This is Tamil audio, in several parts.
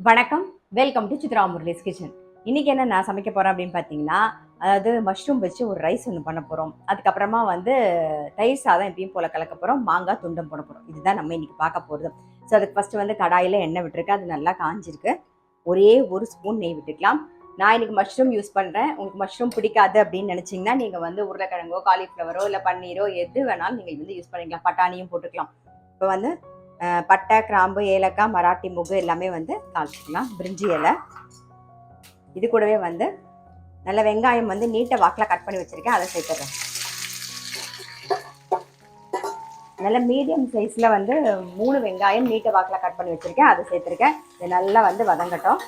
வணக்கம். Welcome to Chitra Murali's kitchen. இன்னைக்கு என்ன நான் சமைக்க போறேன் அப்படின்னு பார்த்தீங்கன்னா, அதாவது மஷ்ரூம் வச்சு ஒரு ரைஸ் ஒன்று பண்ண போறோம். அதுக்கப்புறமா தயிர் சாதம் எப்பயும் போல கலக்க போறோம். மாங்காய் துண்டம் போட போறோம். இதுதான் நம்ம இன்னைக்கு பார்க்க போறது. ஸோ அதுக்கு ஃபர்ஸ்ட் கடாயில எண்ணெய் விட்டுருக்கு. அது நல்லா காஞ்சிருக்கு. ஒரே ஒரு ஸ்பூன் நெய் விட்டுக்கலாம். நான் இன்னைக்கு மஷ்ரூம் யூஸ் பண்றேன். உங்களுக்கு மஷ்ரூம் பிடிக்காது அப்படின்னு நினைச்சீங்கன்னா நீங்க உருளைக்கிழங்கோ, காலிஃப்ளவரோ இல்லை பன்னீரோ எது வேணாலும் நீங்க யூஸ் பண்ணிக்கலாம். பட்டாணியும் போட்டுக்கலாம். இப்போ பட்டை, கிராம்பு, ஏலக்காய், மராட்டி முகு எல்லாமே தாளிச்சிக்கலாம். பிரிஞ்சி இலை, இது கூடவே நல்ல வெங்காயம் நீட்டை வாக்கில் கட் பண்ணி வச்சிருக்கேன், அதை சேர்த்துறேன். நல்ல மீடியம் சைஸில் 3 வெங்காயம் நீட்டை வாக்கில் கட் பண்ணி வச்சிருக்கேன், அதை சேர்த்துருக்கேன். இது நல்லா வதங்கட்டும்.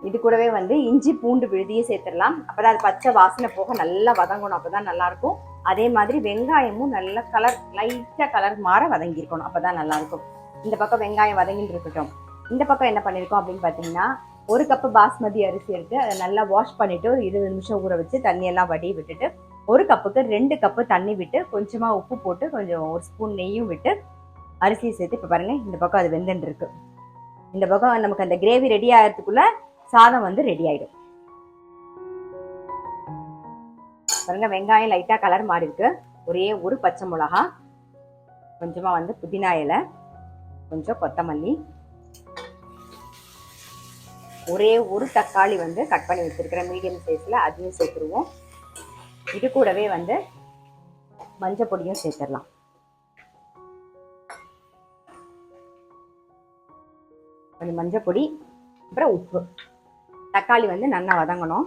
இது கூடவே இஞ்சி பூண்டு விழுதியே சேர்த்துடலாம். அப்போதான் அது பச்சை வாசனை போக நல்லா வதங்கணும். அப்போதான் நல்லா இருக்கும். அதே மாதிரி வெங்காயமும் நல்ல லைட்டாக கலர் மாற வதங்கியிருக்கணும். அப்போதான் நல்லா இருக்கும். இந்த பக்கம் வெங்காயம் வதங்கிட்டு இருக்கட்டும். இந்த பக்கம் என்ன பண்ணியிருக்கோம் அப்படின்னு பார்த்தீங்கன்னா, 1 கப்பு பாஸ்மதி அரிசி எடுத்து அதை நல்லா வாஷ் பண்ணிட்டு ஒரு 20 நிமிஷம் ஊற வச்சு தண்ணியெல்லாம் வடி விட்டுட்டு 1 கப்புக்கு 2 கப்பு தண்ணி விட்டு கொஞ்சமாக உப்பு போட்டு கொஞ்சம் 1 ஸ்பூன் நெய்யும் விட்டு அரிசியை சேர்த்து இப்போ பாருங்க, இந்த பக்கம் அது வெந்துட்டு இருக்கு. இந்த பக்கம் நமக்கு அந்த கிரேவி ரெடி ஆகிறதுக்குள்ள சாதம் ரெடி ஆயிடும். பாருங்க, வெங்காயம் லைட்டா கலர் மாறி இருக்கு. ஒரே ஒரு பச்சை மிளகா, கொஞ்சமா புதினா இலை, கொஞ்சம் கொத்தமல்லி, ஒரே ஒரு தக்காளி கட் பண்ணி வச்சிருக்கிறேன் மீடியம் சைஸ்ல, அதையும் சேர்த்துருவோம். இது கூடவே மஞ்சள் பொடியும் சேர்த்துடலாம். கொஞ்சம் மஞ்சள் பொடி, அப்புறம் உப்பு. தக்காளி நல்லா வதங்கணும்.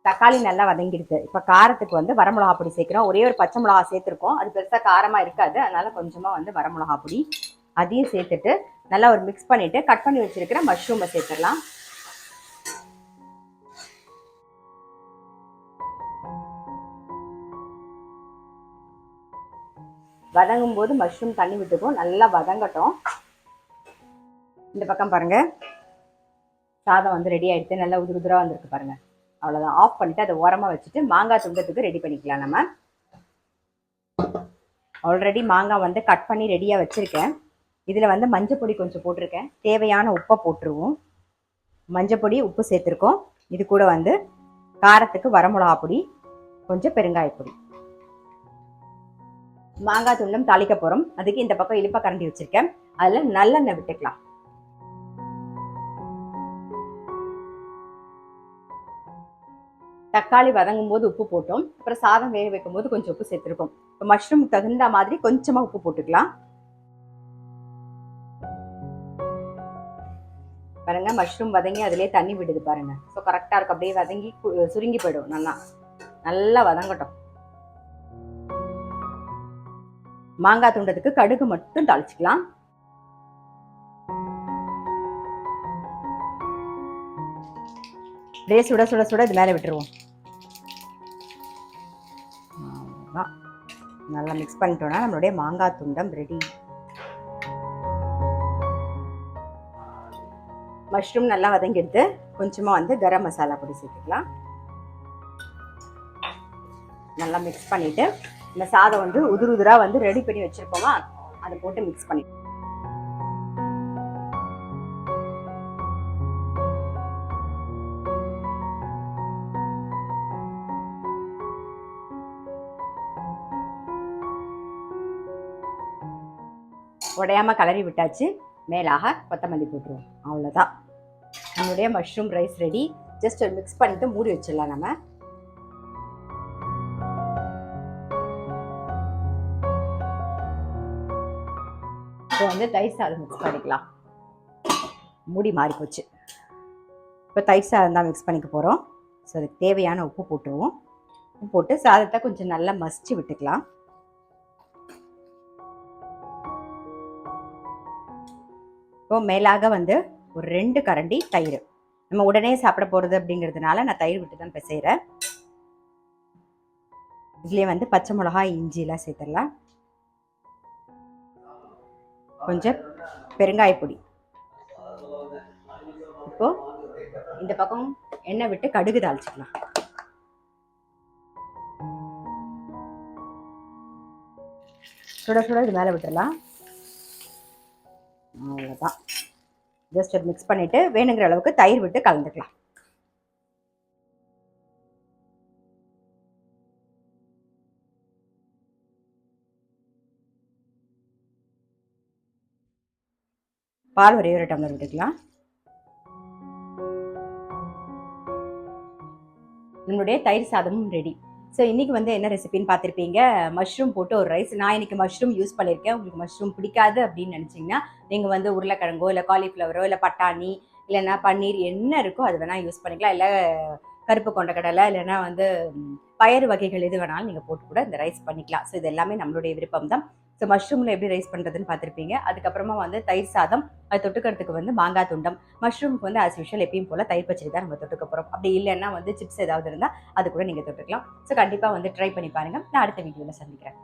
தக்காளி நல்லா வதங்கிடுது. இப்போ காரத்துக்கு வரமிளகா பொடி சேர்க்கிறோம். ஒரே ஒரு பச்சை மிளகா சேர்த்துருக்கோம். அது பெருசாக காரமாக இருக்காது. அதனால கொஞ்சமாக வரமிளகா பொடி அதையும் சேர்த்துட்டு நல்லா ஒரு மிக்ஸ் பண்ணிட்டு கட் பண்ணி வச்சிருக்கிற மஷ்ரூமை சேர்த்துடலாம். வதங்கும் போது மஷ்ரூம் தண்ணி விட்டுக்கும். நல்லா வதங்கட்டும். இந்த பக்கம் பாருங்க, சாதம் ரெடி ஆயிடுச்சு. நல்லா உதிரா வந்திருக்கு பாருங்க. அவ்வளோதான். ஆஃப் பண்ணிட்டு அதை ஓரமாக வச்சுட்டு மாங்காய் துண்டத்துக்கு ரெடி பண்ணிக்கலாம். நம்ம ஆல்ரெடி மாங்காய் கட் பண்ணி ரெடியாக வச்சுருக்கேன். இதில் மஞ்சள் பொடி கொஞ்சம் போட்டிருக்கேன். தேவையான உப்பை போட்டுருவோம். மஞ்சள் பொடி, உப்பு சேர்த்துருக்கோம். இது கூட காரத்துக்கு வரமிளகா பொடி, கொஞ்சம் பெருங்காய பொடி. மாங்காய் துண்டம் தாளிக்க போகிறோம். அதுக்கு இந்த பக்கம் இழுப்ப கரண்டி வச்சுருக்கேன். அதில் நல்லெண்ணெய் விட்டுக்கலாம். தக்காளி வதங்கும் போது உப்பு போட்டோம். அப்புறம் சாதம் வேக வைக்கும் போது கொஞ்சம் உப்பு சேர்த்துருக்கோம். இப்போ மஷ்ரூம் தகுந்த மாதிரி கொஞ்சமாக உப்பு போட்டுக்கலாம். பாருங்க, மஷ்ரூம் வதங்கி அதிலே தண்ணி விடுது பாருங்க. ஸோ கரெக்டாக இருக்கும். அப்படியே வதங்கி சுருங்கி போயிடும். நல்லா வதங்கட்டும். மாங்காய் துண்டத்துக்கு கடுகு மட்டும் தாளிச்சுக்கலாம். அப்படியே சுட சுட சுட இது மேலே விட்டுருவோம். நல்லா மிக்ஸ் பண்ணிட்டோம்னா நம்மளுடைய மாங்காய் துண்டம் ரெடி. மஷ்ரூம் நல்லா வதங்கிடுது. கொஞ்சமாக கரம் மசாலா பொடி சேர்த்துக்கலாம். நல்லா மிக்ஸ் பண்ணிட்டு இந்த சாதம் உதிரா ரெடி பண்ணி வச்சிருக்கோமா, அதை போட்டு மிக்ஸ் பண்ணி உடையாம கலரி விட்டாச்சு. மேலாக கொத்தமல்லி போட்டுருவோம். அவ்வளோதான், நம்மளுடைய மஷ்ரூம் ரைஸ் ரெடி. ஜஸ்ட் ஒரு மிக்ஸ் பண்ணிட்டு மூடி வச்சிடலாம். நம்ம இப்போ தயிர் சாதம் மிக்ஸ் பண்ணிக்கலாம். மூடி மாறி போச்சு. இப்போ தயிர் சாதம் தான் மிக்ஸ் பண்ணிக்க போகிறோம். ஸோ அதுக்கு தேவையான உப்பு போட்டுருவோம். உப்பு போட்டு சாதத்தை கொஞ்சம் நல்லா மசிச்சு விட்டுக்கலாம். இப்போ மேலாக ஒரு 2 கரண்டி தயிர். நம்ம உடனே சாப்பிட போகிறது அப்படிங்கிறதுனால நான் தயிர் விட்டு தான் பிசைகிறேன். இதுலேயே பச்சை மிளகாய், இஞ்சிலாம் சேர்த்துடலாம். கொஞ்சம் பெருங்காய பொடி. இப்போ இந்த பக்கம் எண்ணெய் விட்டு கடுகு தாளிச்சுக்கலாம். சுட சுட இது மேலே விட்டுடலாம். அவ்வளோதான். ஜஸ்ட் மிக்ஸ் பண்ணிவிட்டு வேணுங்கிற அளவுக்கு தயிர் விட்டு கலந்துக்கலாம். பால் ஒரே ஒரு டம்ளர் விட்டுக்கலாம். நம்மளுடைய தயிர் சாதமும் ரெடி. ஸோ இன்றைக்கி வந்து என்ன ரெசிபின்னு பார்த்துருப்பீங்க. மஷ்ரூம் போட்டு ஒரு ரைஸ். நான் இன்றைக்கி மஷ்ரூம் யூஸ் பண்ணியிருக்கேன். உங்களுக்கு மஷ்ரூம் பிடிக்காது அப்படின்னு நினச்சிங்கன்னா நீங்கள் வந்து உருளைக்கிழங்கோ இல்லை காலிஃப்ளவரோ இல்லை பட்டாணி இல்லைன்னா பன்னீர் என்ன இருக்கோ அது வேணால் யூஸ் பண்ணிக்கலாம். இல்லை கருப்பு கொண்டக்கடலை இல்லைன்னா வந்து பயறு வகைகள் எது வேணாலும் நீங்கள் போட்டு கூட இந்த ரைஸ் பண்ணிக்கலாம். ஸோ இது எல்லாமே நம்மளுடைய விருப்பம் தான். ஸோ மஷ்ரூமில் எப்படி ரைஸ் பண்ணுறதுன்னு பார்த்துருப்பீங்க. அதுக்கப்புறமா வந்து தயிர் சாதம், அது தொட்டுக்கிறதுக்கு வந்து மாங்காய் துண்டம். மஷ்ரூமுக்கு வந்து ஆஸ் யூஷுவல் எப்பயும் போல் தயிர் பச்சடி தான் நம்ம தொட்டுக்க போகிறோம். அப்படி இல்லைன்னா வந்து சிப்ஸ் ஏதாவது இருந்தால் அது கூட நீங்கள் தொட்டுக்கலாம். ஸோ கண்டிப்பாக வந்து ட்ரை பண்ணி பாருங்கள். நான் அடுத்த வீடியோவில் சந்திக்கிறேன்.